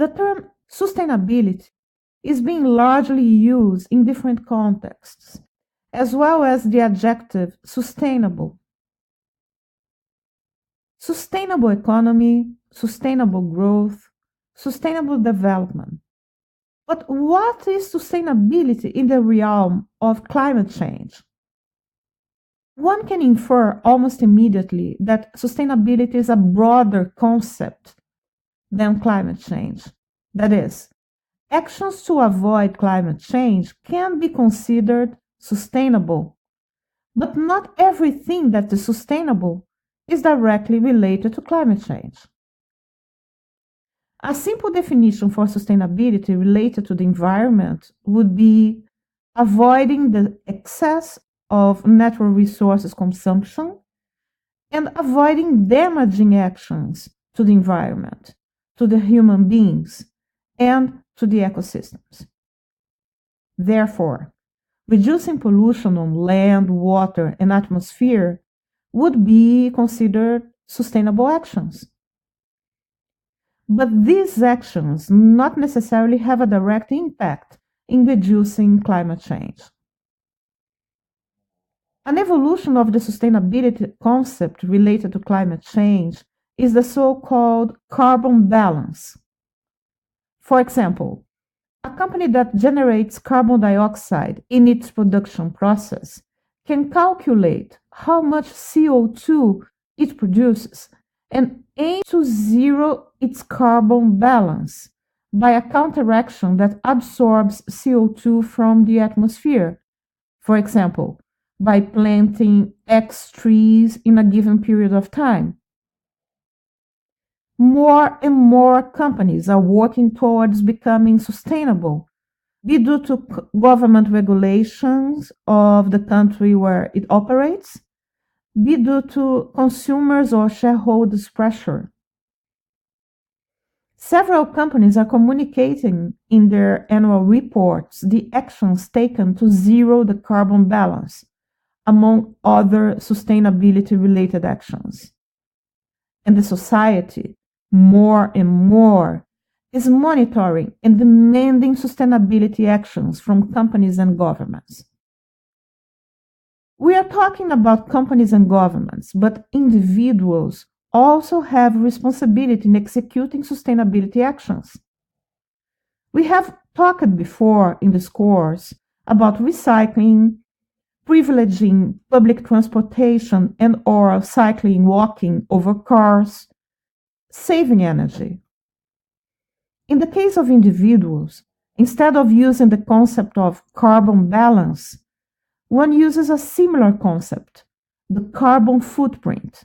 The term sustainability is being largely used in different contexts, as well as the adjective sustainable. Sustainable economy, sustainable growth, sustainable development. But what is sustainability in the realm of climate change? One can infer almost immediately that sustainability is a broader concept than climate change. That is, actions to avoid climate change can be considered sustainable, but not everything that is sustainable is directly related to climate change. A simple definition for sustainability related to the environment would be avoiding the excess of natural resources consumption and avoiding damaging actions to the environment, to the human beings, and to the ecosystems. Therefore, reducing pollution on land, water, and atmosphere would be considered sustainable actions. But these actions not necessarily have a direct impact in reducing climate change. An evolution of the sustainability concept related to climate change is the so-called carbon balance. For example, a company that generates carbon dioxide in its production process can calculate how much CO2 it produces and aim to zero its carbon balance by a counteraction that absorbs CO2 from the atmosphere. For example, by planting X trees in a given period of time. More and more companies are working towards becoming sustainable, be due to government regulations of the country where it operates, be due to consumers or shareholders' pressure. Several companies are communicating in their annual reports the actions taken to zero the carbon balance, among other sustainability-related actions. And the society, more and more, is monitoring and demanding sustainability actions from companies and governments. We are talking about companies and governments, but individuals also have responsibility in executing sustainability actions. We have talked before in this course about recycling, privileging public transportation and or cycling, walking over cars, saving energy. In the case of individuals, instead of using the concept of carbon balance, one uses a similar concept, the carbon footprint.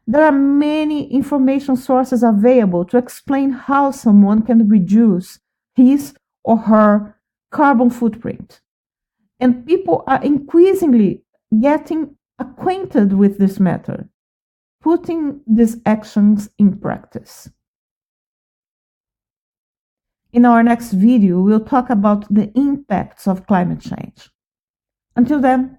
There are many information sources available to explain how someone can reduce his or her carbon footprint. And people are increasingly getting acquainted with this matter, putting these actions in practice. In our next video, we'll talk about the impacts of climate change. Until then,